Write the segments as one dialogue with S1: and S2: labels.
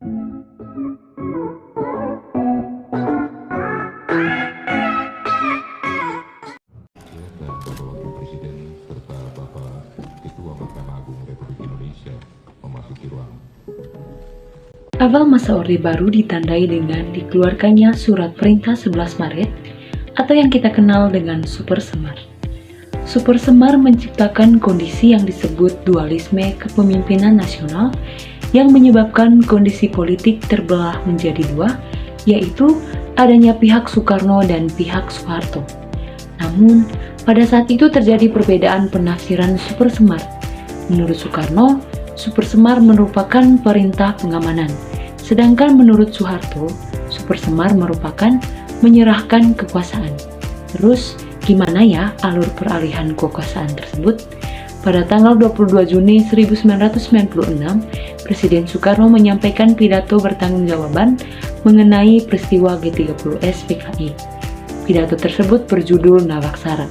S1: dan Bapak Wakil Presiden serta Bapak Ketua Mahkamah Agung Republik Indonesia memasuki ruangan.
S2: Awal masa Orde Baru ditandai dengan dikeluarkannya Surat Perintah 11 Maret atau yang kita kenal dengan Super Semar. Super Semar menciptakan kondisi yang disebut dualisme kepemimpinan nasional yang menyebabkan kondisi politik terbelah menjadi dua, yaitu adanya pihak Soekarno dan pihak Soeharto. Namun, pada saat itu terjadi perbedaan penafsiran Super Semar. Menurut Soekarno, Super Semar merupakan perintah pengamanan, sedangkan menurut Soeharto, Super Semar merupakan menyerahkan kekuasaan. Terus, gimana ya alur peralihan kekuasaan tersebut? Pada tanggal 22 Juni 1996, Presiden Soekarno menyampaikan pidato bertanggungjawaban mengenai peristiwa G30S PKI. Pidato tersebut berjudul Nawaksara.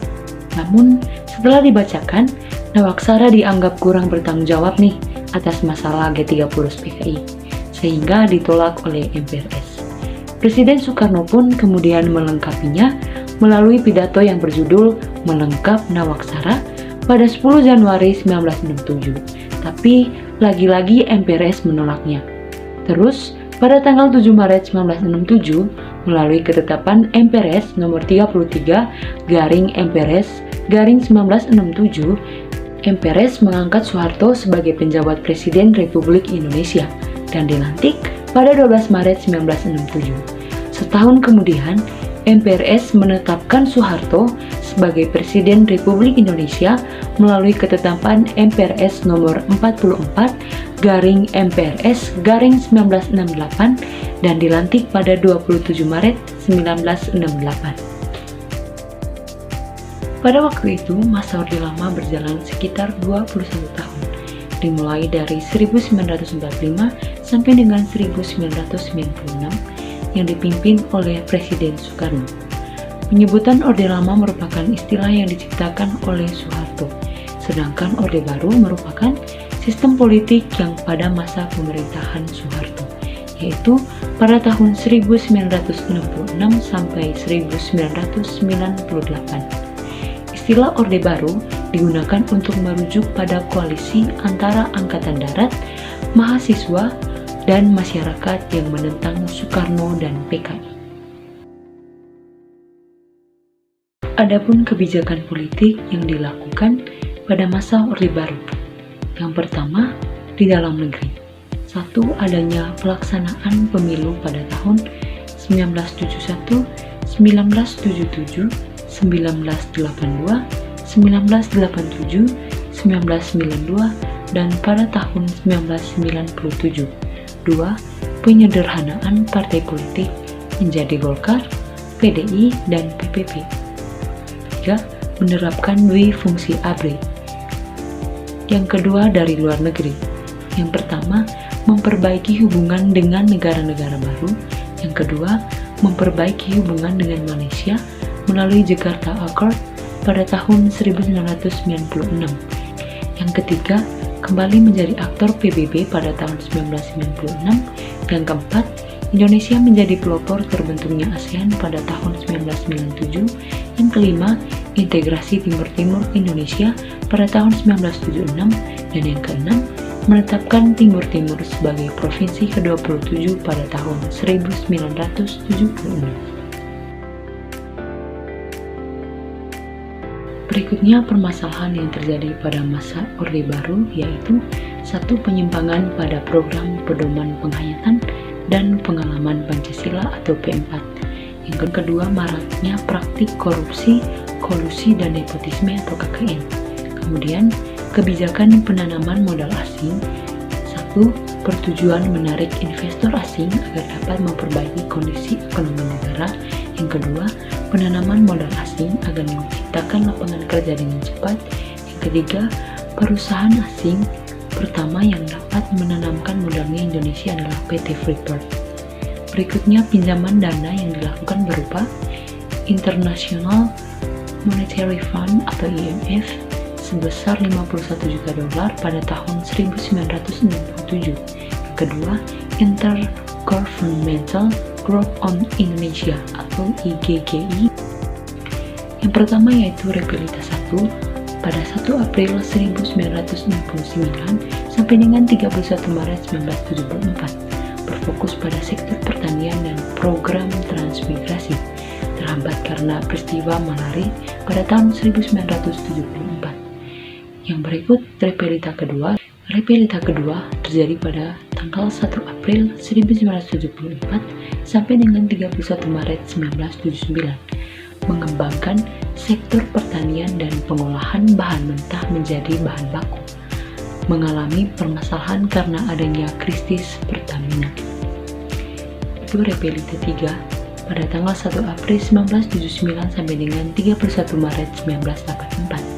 S2: Namun, setelah dibacakan, Nawaksara dianggap kurang bertanggung jawab nih atas masalah G30S PKI, sehingga ditolak oleh MPRS. Presiden Soekarno pun kemudian melengkapinya melalui pidato yang berjudul Melengkap Nawaksara pada 10 Januari 1967, tapi lagi-lagi MPRS menolaknya. Terus, pada tanggal 7 Maret 1967, melalui ketetapan MPRS nomor 33 garing MPRS garing 1967, MPRS mengangkat Soeharto sebagai penjabat Presiden Republik Indonesia dan dilantik pada 12 Maret 1967. Setahun kemudian, MPRS menetapkan Soeharto sebagai Presiden Republik Indonesia melalui ketetapan MPRS nomor 44 garing MPRS garing 1968 dan dilantik pada 27 Maret 1968. Pada waktu itu, masa Orde Lama berjalan sekitar 21 tahun, dimulai dari 1945 sampai dengan 1996 yang dipimpin oleh Presiden Soekarno. Penyebutan Orde Lama merupakan istilah yang diciptakan oleh Soeharto, sedangkan Orde Baru merupakan sistem politik yang pada masa pemerintahan Soeharto, yaitu pada tahun 1966 sampai 1998. Istilah Orde Baru digunakan untuk merujuk pada koalisi antara Angkatan Darat, mahasiswa, dan masyarakat yang menentang Soekarno dan PKI. Adapun kebijakan politik yang dilakukan pada masa Orde Baru. Yang pertama, di dalam negeri. Satu, adanya pelaksanaan pemilu pada tahun 1971, 1977, 1982, 1987, 1992, dan pada tahun 1997. 2. Penyederhanaan partai politik menjadi Golkar, PDI, dan PPP. 3. Menerapkan dui fungsi ABRI. Yang kedua, dari luar negeri. Yang pertama, memperbaiki hubungan dengan negara-negara baru. Yang kedua, memperbaiki hubungan dengan Malaysia melalui Jakarta Accord pada tahun 1996. Yang ketiga, kembali menjadi aktor PBB pada tahun 1996. Yang keempat, Indonesia menjadi pelopor terbentuknya ASEAN pada tahun 1997. Yang kelima, integrasi Timur Timur Indonesia pada tahun 1976. Dan yang keenam, menetapkan Timur Timur sebagai provinsi ke-27 pada tahun 1976. Berikutnya permasalahan yang terjadi pada masa Orde Baru, yaitu 1. Penyimpangan pada program pedoman penghayatan dan pengalaman Pancasila atau P4. Yang kedua, maraknya praktik korupsi, kolusi, dan nepotisme atau KKN. Kemudian, kebijakan penanaman modal asing. 1. Bertujuan menarik investor asing agar dapat memperbaiki kondisi ekonomi negara. Yang kedua, penanaman modal asing agar menciptakan lapangan kerja dengan cepat. Yang ketiga, perusahaan asing pertama yang dapat menanamkan modalnya Indonesia adalah PT Freeport. Berikutnya, pinjaman dana yang dilakukan berupa International Monetary Fund atau IMF sebesar 51 juta dolar pada tahun 1967. Yang kedua, Intergovernmental Group on Indonesia atau IGGI. Yang pertama yaitu Repelita 1 pada 1 April 1969 sampai dengan 31 Maret 1974, berfokus pada sektor pertanian dan program transmigrasi, terhambat karena peristiwa malari pada tahun 1974. Yang berikut Repelita kedua. Repelita kedua terjadi pada tanggal 1 April 1974 sampai dengan 31 Maret 1979, mengembangkan sektor pertanian dan pengolahan bahan mentah menjadi bahan baku, mengalami permasalahan karena adanya krisis Pertamina. Itu Repelita 3 pada tanggal 1 April 1979 sampai dengan 31 Maret 1984.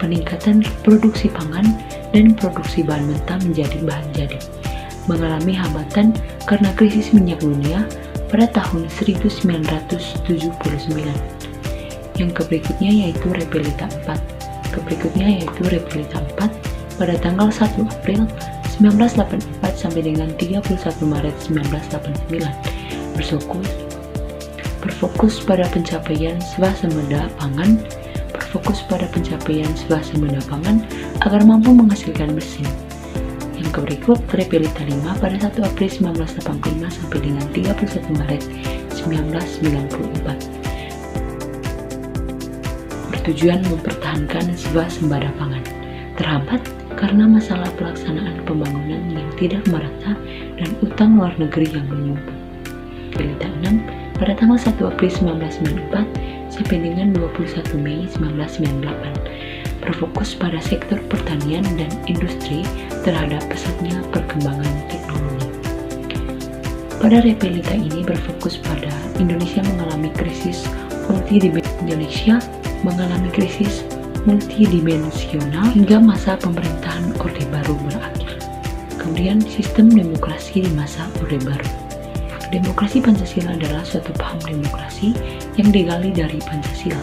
S2: Peningkatan produksi pangan dan produksi bahan mentah menjadi bahan jadi, mengalami hambatan karena krisis minyak dunia pada tahun 1979. Yang berikutnya yaitu Repelita 4. Berikutnya yaitu Repelita 4 pada tanggal 1 April 1984 sampai dengan 31 Maret 1989, berfokus pada pencapaian swasembada pangan, agar mampu menghasilkan mesin. Yang berikut Repelita 5 pada 1 April 1985 sampai dengan 31 Maret 1994, bertujuan mempertahankan swasembada pangan, terhambat karena masalah pelaksanaan pembangunan yang tidak merata dan utang luar negeri yang menumpuk. Repelita 6 pada tanggal 1 April 1994 sampai dengan 21 Mei 1998, berfokus pada sektor pertanian dan industri terhadap pesatnya perkembangan teknologi. Pada Repelita ini berfokus pada Indonesia mengalami krisis multidimensional hingga masa pemerintahan Orde Baru berakhir. Kemudian sistem demokrasi di masa Orde Baru. Demokrasi Pancasila adalah suatu paham demokrasi yang digali dari Pancasila.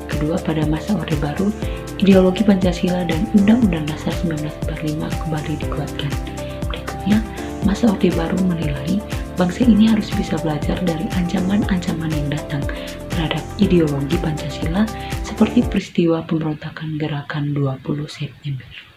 S2: Kedua, pada masa Orde Baru, ideologi Pancasila dan Undang-Undang Dasar 1945 kembali dikuatkan. Berikutnya, masa Orde Baru menilai bangsa ini harus bisa belajar dari ancaman-ancaman yang datang terhadap ideologi Pancasila seperti peristiwa pemberontakan Gerakan 20 September.